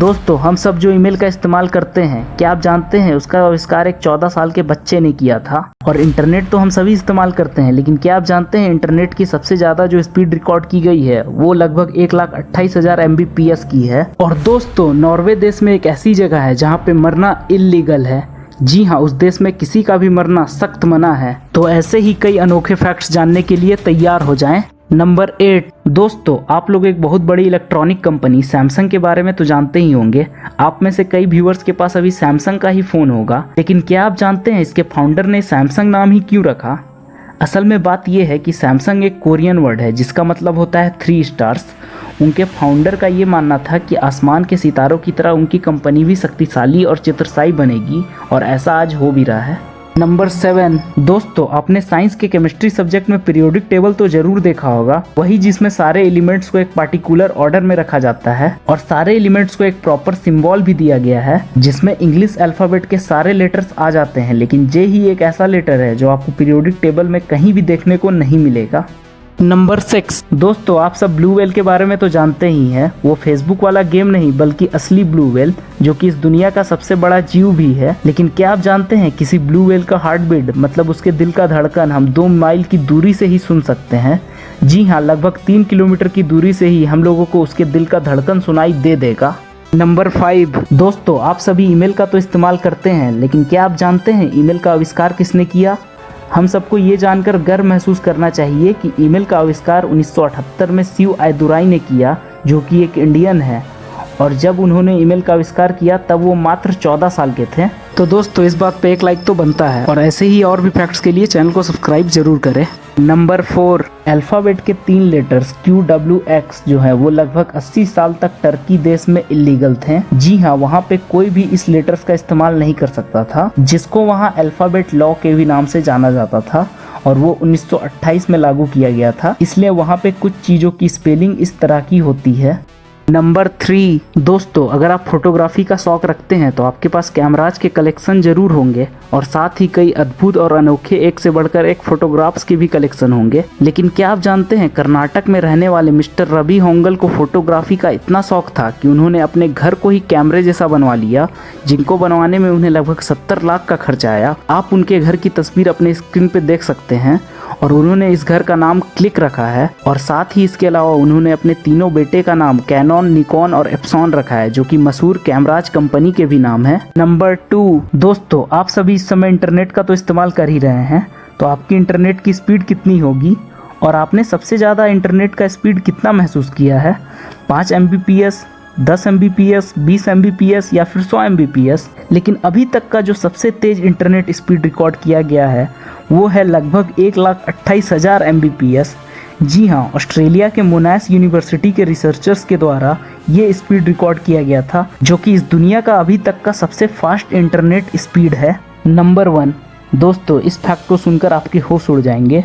दोस्तों हम सब जो ईमेल का इस्तेमाल करते हैं, क्या आप जानते हैं उसका आविष्कार एक 14 साल के बच्चे ने किया था। और इंटरनेट तो हम सभी इस्तेमाल करते हैं, लेकिन क्या आप जानते हैं इंटरनेट की सबसे ज़्यादा जो स्पीड रिकॉर्ड की गई है वो लगभग 1,28,000 MBPS की है। और दोस्तों नॉर्वे देश में एक ऐसी जगह है जहाँ पे मरना इल्लीगल है। जी हाँ, उस देश में किसी का भी मरना सख्त मना है। तो ऐसे ही कई अनोखे फैक्ट्स जानने के लिए तैयार हो जाएं। नंबर 8 दोस्तों, आप लोग एक बहुत बड़ी इलेक्ट्रॉनिक कंपनी सैमसंग के बारे में तो जानते ही होंगे। आप में से कई व्यूअर्स के पास अभी सैमसंग का ही फ़ोन होगा, लेकिन क्या आप जानते हैं इसके फाउंडर ने सैमसंग नाम ही क्यों रखा? असल में बात यह है कि सैमसंग एक कोरियन वर्ड है जिसका मतलब होता है 3 स्टार्स। उनके फाउंडर का ये मानना था कि आसमान के सितारों की तरह उनकी कंपनी भी शक्तिशाली और चित्रशायी बनेगी, और ऐसा आज हो भी रहा है। नंबर 7 दोस्तों, आपने साइंस के केमिस्ट्री सब्जेक्ट में पीरियोडिक टेबल तो जरूर देखा होगा, वही जिसमें सारे एलिमेंट्स को एक पार्टिकुलर ऑर्डर में रखा जाता है और सारे एलिमेंट्स को एक प्रॉपर सिंबल भी दिया गया है जिसमें इंग्लिश अल्फाबेट के सारे लेटर्स आ जाते हैं। लेकिन जे ही एक ऐसा लेटर है जो आपको पीरियोडिक टेबल में कहीं भी देखने को नहीं मिलेगा। नंबर 6 दोस्तों, आप सब ब्लू व्हेल के बारे में तो जानते ही हैं। वो फेसबुक वाला गेम नहीं बल्कि असली ब्लू व्हेल, जो कि इस दुनिया का सबसे बड़ा जीव भी है। लेकिन क्या आप जानते हैं किसी ब्लू व्हेल का हार्ट बीट मतलब उसके दिल का धड़कन हम 2 माइल की दूरी से ही सुन सकते हैं। जी हाँ, लगभग 3 किलोमीटर की दूरी से ही हम लोगों को उसके दिल का धड़कन सुनाई दे देगा। नंबर 5 दोस्तों, आप सभी ईमेल का तो इस्तेमाल करते हैं, लेकिन क्या आप जानते हैं ईमेल का आविष्कार किसने किया? हम सबको ये जानकर गर्व महसूस करना चाहिए कि ईमेल का आविष्कार 1978 में शिव आयदुराई ने किया, जो कि एक इंडियन है। और जब उन्होंने ईमेल का आविष्कार किया तब वो मात्र 14 साल के थे। तो दोस्तों इस बात पे एक लाइक तो बनता है, और ऐसे ही और भी फैक्ट्स के लिए चैनल को सब्सक्राइब जरूर करें। नंबर 4 अल्फ़ाबेट के 3 लेटर्स QWX जो है वो लगभग 80 साल तक टर्की देश में इलीगल थे। जी हाँ, वहाँ पे कोई भी इस लेटर्स का इस्तेमाल नहीं कर सकता था, जिसको वहाँ अल्फ़ाबेट लॉ के भी नाम से जाना जाता था, और वो 1928 में लागू किया गया था। इसलिए वहाँ पे कुछ चीज़ों की स्पेलिंग इस तरह की होती है। नंबर 3 दोस्तों, अगर आप फोटोग्राफी का शौक रखते हैं तो आपके पास कैमराज के कलेक्शन जरूर होंगे, और साथ ही कई अद्भुत और अनोखे एक से बढ़कर एक फोटोग्राफ्स के भी कलेक्शन होंगे। लेकिन क्या आप जानते हैं कर्नाटक में रहने वाले मिस्टर रवि होंगल को फोटोग्राफी का इतना शौक था कि उन्होंने अपने घर को ही कैमरे जैसा बनवा लिया, जिनको बनवाने में उन्हें लगभग 70 लाख का खर्चा आया। आप उनके घर की तस्वीर अपने स्क्रीन पे देख सकते हैं, और उन्होंने इस घर का नाम क्लिक रखा है। और साथ ही इसके अलावा उन्होंने अपने तीनों बेटे का नाम कैनन, निकॉन और एप्सॉन रखा है, जो कि मशहूर कैमराज कंपनी के भी नाम है। नंबर 2 दोस्तों, आप सभी इस समय इंटरनेट का तो इस्तेमाल कर ही रहे हैं, तो आपकी इंटरनेट की स्पीड कितनी होगी? और आपने सबसे ज़्यादा इंटरनेट का स्पीड कितना महसूस किया है? 5 MBPS, 10 MBPS, 20 MBPS या फिर 100 MBPS? लेकिन अभी तक का जो सबसे तेज इंटरनेट स्पीड रिकॉर्ड किया गया है वो है लगभग 1,28,000 MBPS। जी हाँ, ऑस्ट्रेलिया के मोनाश यूनिवर्सिटी के रिसर्चर्स के द्वारा ये स्पीड रिकॉर्ड किया गया था, जो कि इस दुनिया का अभी तक का सबसे फास्ट इंटरनेट स्पीड है। नंबर 1 दोस्तों, इस फैक्ट को सुनकर आपके होश उड़ जाएंगे।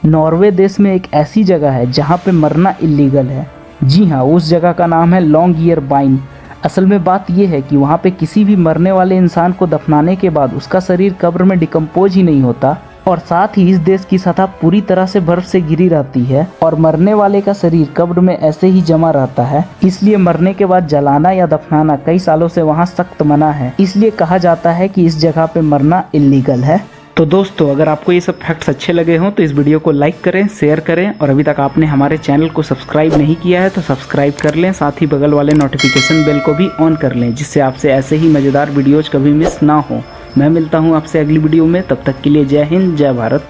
नॉर्वे देश में एक ऐसी जगह है जहाँ पे मरना इलीगल है। जी हाँ, उस जगह का नाम है लॉन्गइयरबाइन। असल में बात यह है कि वहाँ पे किसी भी मरने वाले इंसान को दफनाने के बाद उसका शरीर कब्र में डिकम्पोज ही नहीं होता, और साथ ही इस देश की सतह पूरी तरह से बर्फ से घिरी रहती है, और मरने वाले का शरीर कब्र में ऐसे ही जमा रहता है। इसलिए मरने के बाद जलाना या दफनाना कई सालों से वहाँ सख्त मना है। इसलिए कहा जाता है कि इस जगह पे मरना इलीगल है। तो दोस्तों अगर आपको ये सब फैक्ट्स अच्छे लगे हों तो इस वीडियो को लाइक करें, शेयर करें, और अभी तक आपने हमारे चैनल को सब्सक्राइब नहीं किया है तो सब्सक्राइब कर लें। साथ ही बगल वाले नोटिफिकेशन बेल को भी ऑन कर लें, जिससे आपसे ऐसे ही मज़ेदार वीडियोज़ कभी मिस ना हो। मैं मिलता हूँ आपसे अगली वीडियो में, तब तक के लिए जय हिंद, जय भारत।